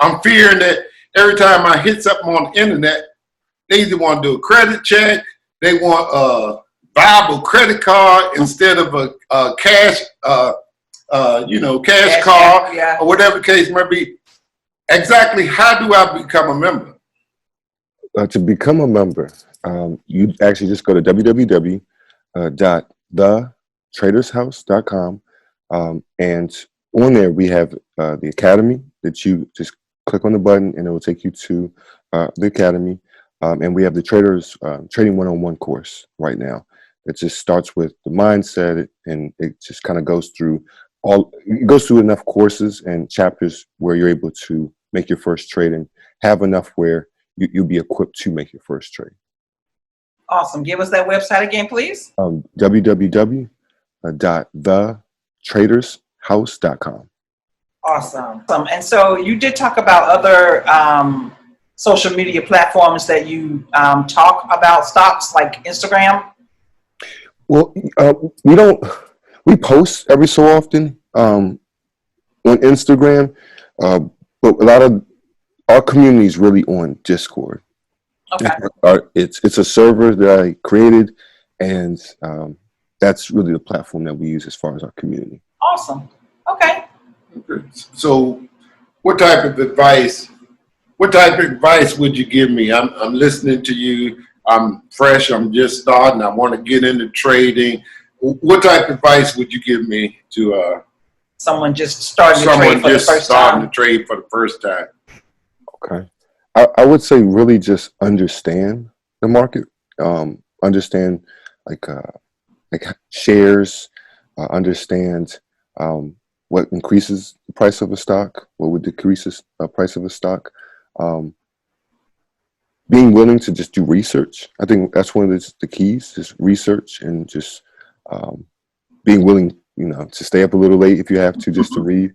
I'm fearing that every time I hit something on the internet, they either want to do a credit check, they want a viable credit card instead of a cash, cash card, or whatever the case might be. Exactly how do I become a member?
To become a member, you actually just go to www.thetradershouse.com, and on there we have the Academy that you just click on the button and it will take you to the Academy, and we have the Trading 101 course right now. It just starts with the mindset, and it just kind of goes through enough courses and chapters where you're able to make your first trade and have enough where you'll be equipped to make your first trade.
Awesome. Give us that website again, please.
www.thetradershouse.com.
Awesome. And so you did talk about other social media platforms that you talk about stocks, like Instagram.
Well, we post every so often, On Instagram, but a lot of our community is really on Discord.
Okay.
It's a server that I created, and that's really the platform that we use as far as our community.
Awesome. Okay.
So, what type of advice would you give me? I'm listening to you. I'm fresh. I'm just starting. I want to get into trading. What type of advice would you give me to
someone just starting to trade for the first time?
Okay. I would say really just understand the market, understand like shares, understand what increases the price of a stock, what would decrease the price of a stock. Being willing to just do research. I think that's one of the keys, just research and just being willing, to stay up a little late if you have to, just to read.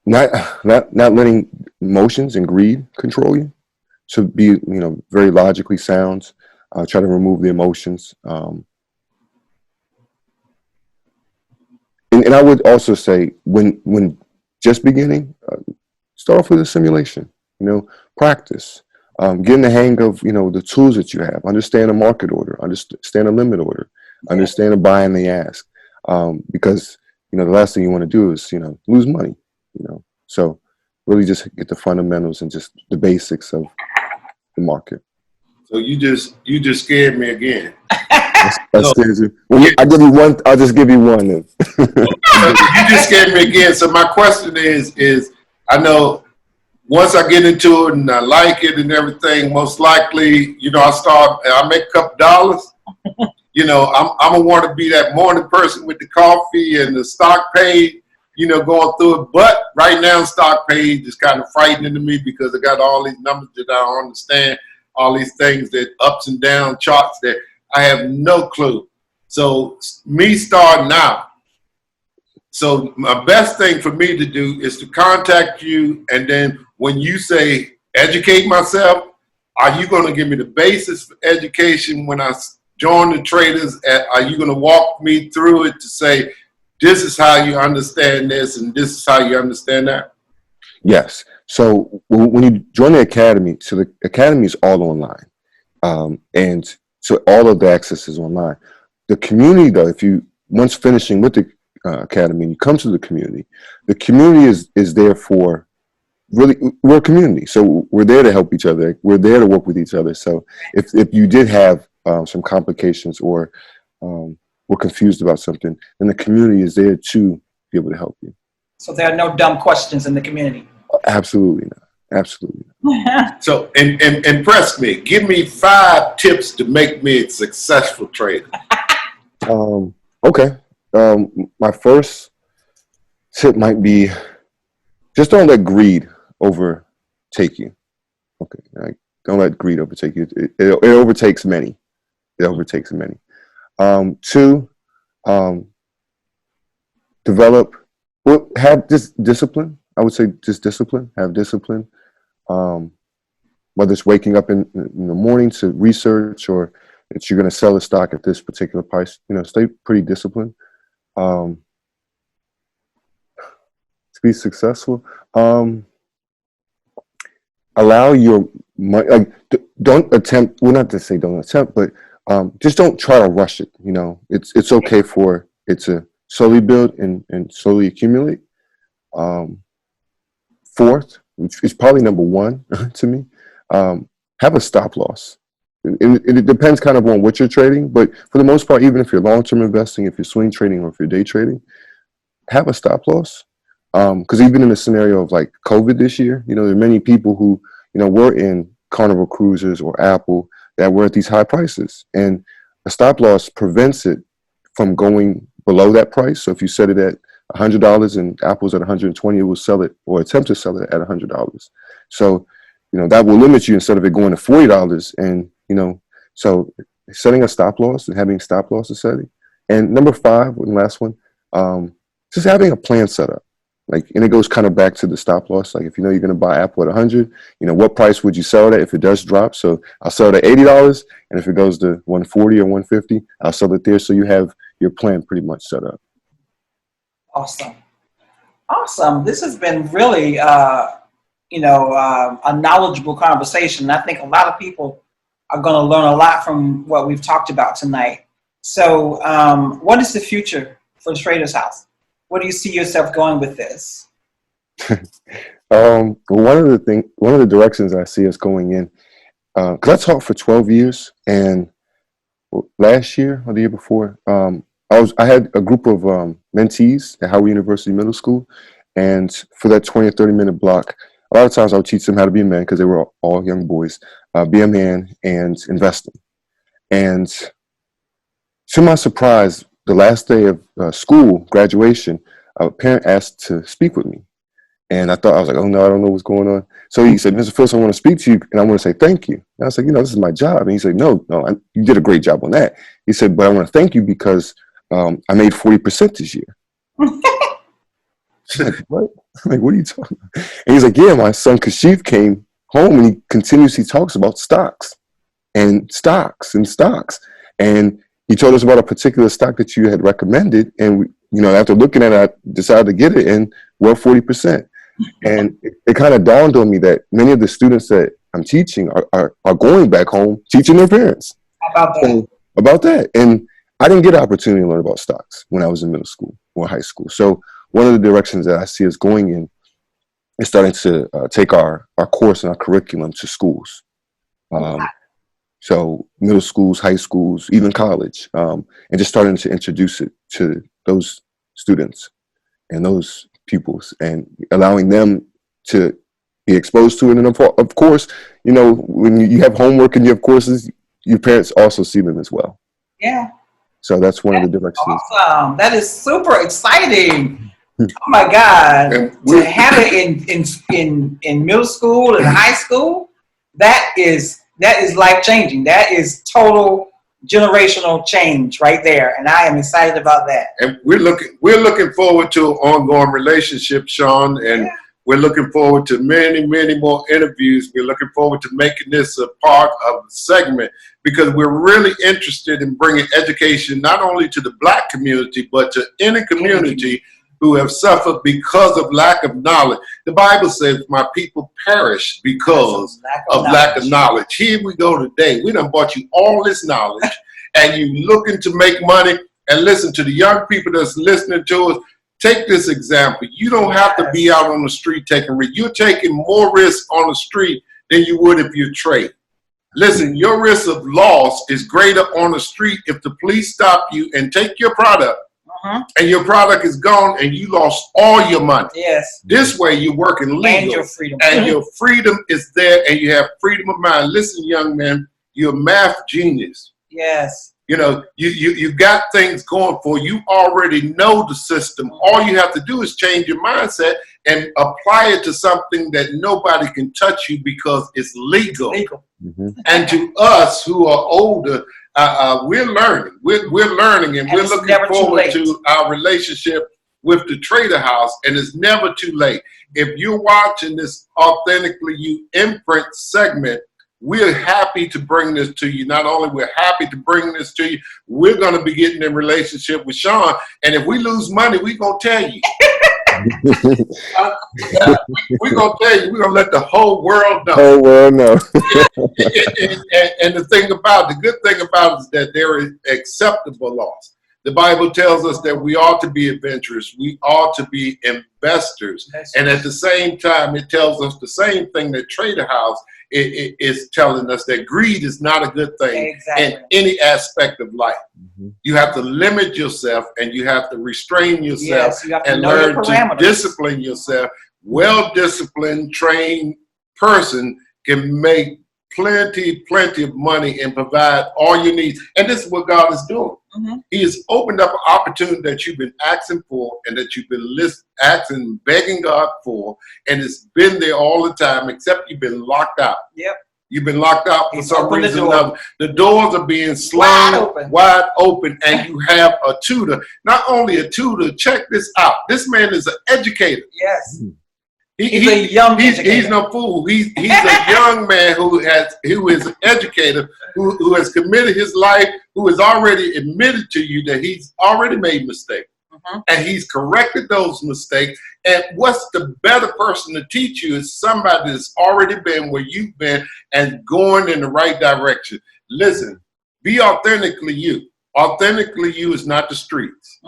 Not letting emotions and greed control you. So be, very logically sound. Try to remove the emotions. And I would also say when just beginning, start off with a simulation. Practice. Get in the hang of the tools that you have. Understand a market order. Understand a limit order. Understand a buy and the ask. Because the last thing you want to do is lose money. So really just get the fundamentals and just the basics of the market.
So you just scared me again.
Well, I give you one. I'll just give you one.
You just scared me again. So my question is I know once I get into it and I like it and everything, most likely, I make a couple dollars. I'm gonna want to be that morning person with the coffee and the stock page, going through it. But right now, stock page is kind of frightening to me because I got all these numbers that I don't understand, all these things that ups and down charts that I have no clue. So me starting out. So my best thing for me to do is to contact you, and then when you say educate myself, are you going to give me the basis for education when I join the traders? Are you going to walk me through it to say, this is how you understand this and this is how you understand that?
Yes. So when you join the academy, so the academy is all online. And so all of the access is online. The community, though, if you, once finishing with the academy, you come to the community is there for, really, we're a community. So we're there to help each other. We're there to work with each other. So if you did have some complications or were confused about something, then the community is there to be able to help you.
So there are no dumb questions in the community?
Absolutely not. Absolutely not.
So, and impress me. Give me 5 tips to make me a successful trader.
Okay. My first tip might be just don't let greed overtake you. Okay. Don't let greed overtake you. It overtakes many. It overtakes many. 2, have just discipline. I would say just discipline. Have discipline. Whether it's waking up in the morning to research or that you're going to sell a stock at this particular price, stay pretty disciplined. To be successful, allow your money. Don't attempt. Well, not to say don't attempt, but just don't try to rush it. It's okay for it to slowly build and slowly accumulate. 4th, which is probably number 1 to me, have a stop loss. It depends kind of on what you're trading, but for the most part, even if you're long-term investing, if you're swing trading, or if you're day trading, have a stop loss. Because even in the scenario of like COVID this year, there are many people who, were in Carnival Cruises or Apple that were at these high prices, and a stop loss prevents it from going below that price. So if you set it at $100 and Apple's at 120, it will sell it or attempt to sell it at $100. So, that will limit you instead of it going to $40. And, so setting a stop loss and having stop losses setting. And number 5, and last one, just having a plan set up. And it goes kind of back to the stop loss. Like if you're going to buy Apple at 100, what price would you sell it at if it does drop? So I'll sell it at $80. And if it goes to 140 or 150, I'll sell it there. So you have your plan pretty much set up.
Awesome. Awesome. This has been really, a knowledgeable conversation. I think a lot of people are going to learn a lot from what we've talked about tonight. So what is the future for the Trader's House? Where do you see yourself going with this?
One of the directions I see us going in, because I taught for 12 years, and last year or the year before, I had a group of mentees at Howard University Middle School, and for that 20 or 30-minute block, a lot of times I would teach them how to be a man, because they were all young boys, be a man and investing. And to my surprise, the last day of school, graduation, a parent asked to speak with me. And I was like, oh no, I don't know what's going on. So he said, Mr. Phillips, I want to speak to you, and I want to say thank you. And I was like, this is my job. And he said, no, you did a great job on that. He said, but I want to thank you because I made 40% this year. Like, what? I'm like, what are you talking about? And he's like, yeah, my son Kashif came home and he continuously talks about stocks and stocks and stocks. And he told us about a particular stock that you had recommended. And, after looking at it, I decided to get it, and we're 40%. And it kind of dawned on me that many of the students that I'm teaching are going back home teaching their parents about that. And I didn't get an opportunity to learn about stocks when I was in middle school or high school. So one of the directions that I see us going in is starting to take our course and our curriculum to schools. So middle schools, high schools, even college, and just starting to introduce it to those students and those pupils, and allowing them to be exposed to it. And of course, when you have homework and you have courses, your parents also see them as well.
Yeah.
So that's one of the directions.
Awesome. That is super exciting. Oh my God. To have it in middle school and high school, that is life changing. That is total generational change right there, and I am excited about that.
And we're looking forward to an ongoing relationship, Shaun, and we're looking forward to many, many more interviews. We're looking forward to making this a part of the segment, because we're really interested in bringing education not only to the Black community, but to any community who have suffered because of lack of knowledge. The Bible says, my people perish because of lack of knowledge. Here we go today. We done bought you all this knowledge, and you looking to make money. And listen to the young people that's listening to us. Take this example. You don't have to be out on the street taking risks. You're taking more risk on the street than you would if you trade. Listen, your risk of loss is greater on the street if the police stop you and take your product. And your product is gone and you lost all your money.
Yes.
This way you're working legal.
And your freedom.
And your freedom is there, and you have freedom of mind. Listen, young man, you're a math genius.
Yes.
You got things going for you. You already know the system. All you have to do is change your mindset and apply it to something that nobody can touch you because it's legal. And to us who are older, we're learning. We're learning, and we're looking forward to our relationship with the Trader House, and it's never too late. If you're watching this Authentically You Imprint segment, we're happy to bring this to you. Not only we're happy to bring this to you, we're going to be getting in relationship with Shaun, and if we lose money, we're going to tell you. We're going to tell you. We're going to let the whole world know.
Whole world know.
And the good thing about it is that there is acceptable loss. The Bible tells us that we ought to be adventurous. We ought to be investors. And at the same time, it tells us the same thing that Trader House is telling us, that greed is not a good thing in any aspect of life. You have to limit yourself, and you have to restrain yourself, and learn to discipline yourself. Well-disciplined, trained person can make plenty of money and provide all your needs. And this is what God is doing. He has opened up an opportunity that you've been asking for, and that you've been asking, begging God for, and it's been there all the time, except you've been locked out. You've been locked out for some reason or another. The doors are being slammed wide open, and you have a tutor. Not only a tutor, check this out. This man is an educator. He's a young educator. He's no fool. He's a young man who is an educator, who has committed his life, who has already admitted to you that he's already made mistakes. and he's corrected those mistakes. And what's the better person to teach you is somebody that's already been where you've been and going in the right direction. Listen, be authentically you. Authentically you is not the streets.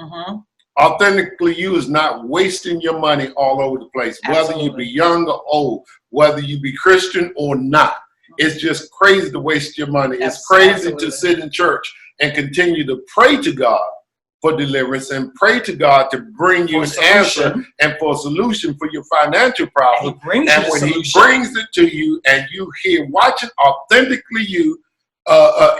Authentically you is not wasting your money all over the place, whether you be young or old, whether you be Christian or not. It's just crazy to waste your money. It's crazy to sit in church and continue to pray to God for deliverance and pray to God to bring you an answer and for a solution for your financial problem. And when he brings it to you and you hear, watch it authentically you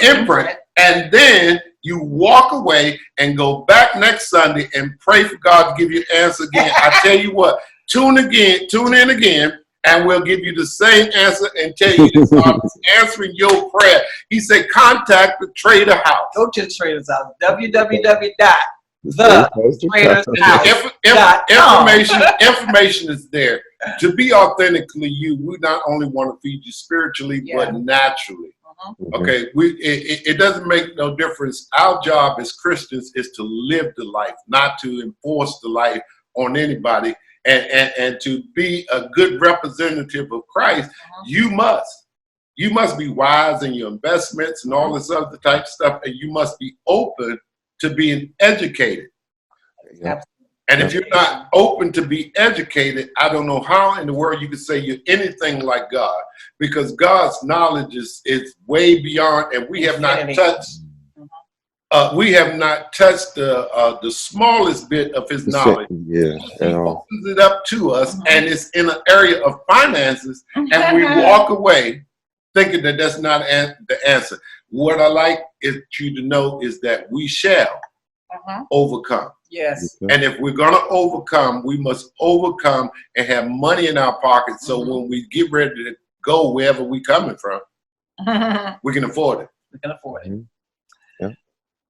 imprint, and then you walk away and go back next Sunday and pray for God to give you an answer again. I tell you what, tune in again, and we'll give you the same answer and tell you that God is answering your prayer. He said, contact the Trader House.
Go to the Trader's House, www.thetradershouse.com.
Information is there. To be authentically you, we not only want to feed you spiritually, but naturally. Okay, it doesn't make no difference. Our job as Christians is to live the life, not to enforce the life on anybody. And to be a good representative of Christ, you must be wise in your investments and all this other type of stuff, and you must be open to being educated. And if you're not open to be educated, I don't know how in the world you could say you're anything like God, because God's knowledge is way beyond, and we have not touched. We have not touched the smallest bit of his knowledge. He opens it up to us, and it's in an area of finances, and we walk away thinking that that's not the answer. What I like is you to know is that we shall overcome.
Yes.
And if we're going to overcome, we must overcome and have money in our pockets. So when we get ready to go wherever we're coming from, we can afford it.
We can afford it.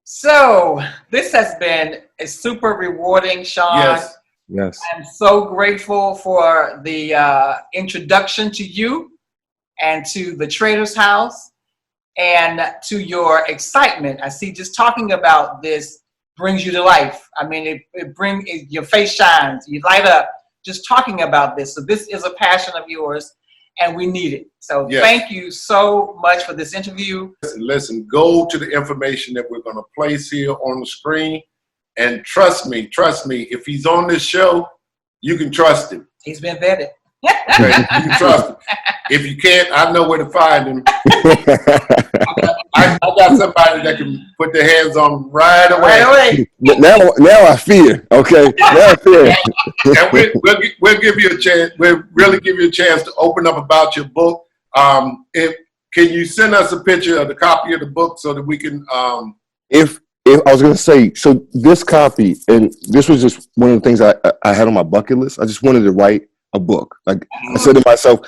So this has been a super rewarding, Shaun.
Yes.
I'm so grateful for the introduction to you and to the Trader's House and to your excitement. I see just talking about this brings you to life. I mean, your face shines, you light up just talking about this. So this is a passion of yours, and we need it. So thank you so much for this interview.
Listen, go to the information that we're going to place here on the screen, and trust me, if he's on this show, you can trust him.
He's been vetted.
Okay, you can trust him. If you can't, I know where to find him. I got somebody that can put their hands on him right away.
Now I fear. Okay. Now I fear.
And we'll give you a chance. We'll really give you a chance to open up about your book. Can you send us a picture of the copy of the book so that we can?
If I was going to say, so this copy, and this was just one of the things I had on my bucket list. I just wanted to write a book. Like I said to myself,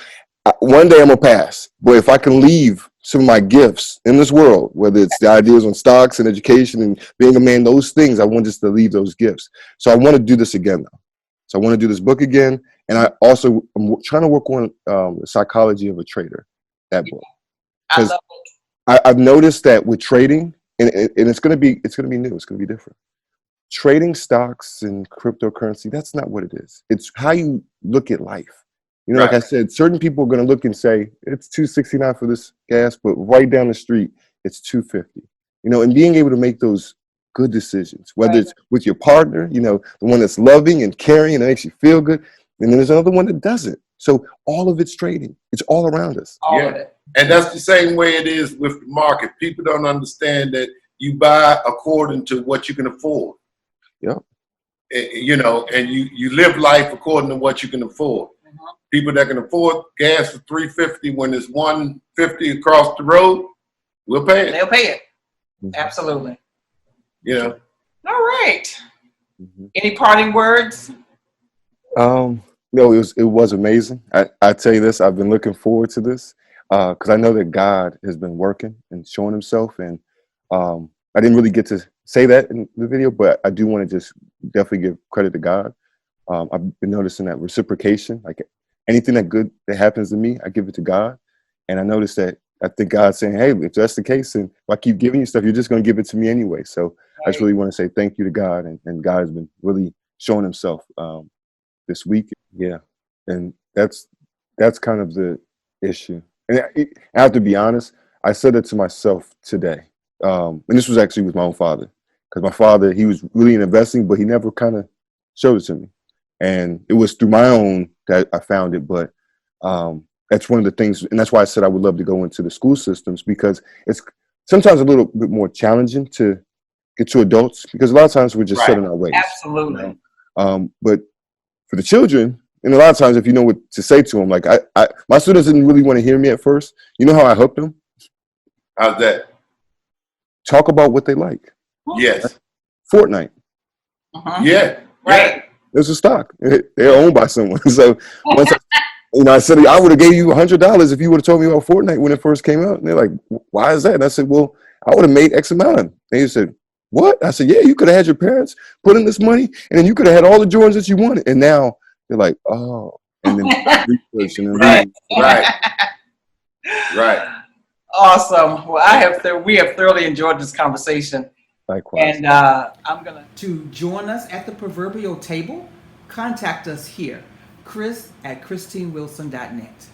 one day I'm gonna pass, but if I can leave some of my gifts in this world, whether it's the ideas on stocks and education and being a man, those things, I want just to leave those gifts. So I want to do this again now. So I want to do this book again, and I'm trying to work on the psychology of a trader. That book, because I've noticed that with trading, and it's gonna be new. It's gonna be different. Trading stocks and cryptocurrency, that's not what it is. It's how you look at life. You know, like I said, certain people are going to look and say, it's $2.69 for this gas, but right down the street, it's $2.50. You know, and being able to make those good decisions, whether it's with your partner, you know, the one that's loving and caring and makes you feel good, and then there's another one that doesn't. So all of it's trading. It's all around us.
All of it.
And that's the same way it is with the market. People don't understand that you buy according to what you can afford.
Yeah.
You know, and you live life according to what you can afford. People that can afford gas for $3.50 when it's $1.50 across the road, we'll pay it.
They'll pay it. Absolutely.
You know.
All right. Any parting words?
No, it was amazing. I tell you this, I've been looking forward to this because I know that God has been working and showing himself, and I didn't really get to say that in the video, but I do want to just definitely give credit to God. I've been noticing that reciprocation, like anything that good that happens to me, I give it to God. And I noticed that I think God's saying, hey, if that's the case, and if I keep giving you stuff, you're just going to give it to me anyway. So I just really want to say thank you to God, and God has been really showing himself this week. Yeah. And that's kind of the issue. And I have to be honest, I said it to myself today. And this was actually with my own father, because my father, he was really in investing, but he never kind of showed it to me. And it was through my own that I found it. But that's one of the things, and that's why I said I would love to go into the school systems, because it's sometimes a little bit more challenging to get to adults, because a lot of times we're just set in our ways.
Absolutely.
You know? But for the children, and a lot of times if you know what to say to them, like my students didn't really want to hear me at first. You know how I hooked them?
How's that?
Talk about what they like.
Yes.
Fortnite.
Yeah.
Right.
There's a stock. They're owned by someone. So once I said, I would have gave you $100 if you would have told me about Fortnite when it first came out. And they're like, why is that? And I said, well, I would have made X amount. And they said, what? I said, yeah, you could have had your parents put in this money, and then you could have had all the Jordans that you wanted. And now they're like, oh, and then research and
right.
Awesome. Well, we have thoroughly enjoyed this conversation.
Likewise.
And I'm gonna to join us at the proverbial table. Contact us here, Chris@ChristineWilson.net.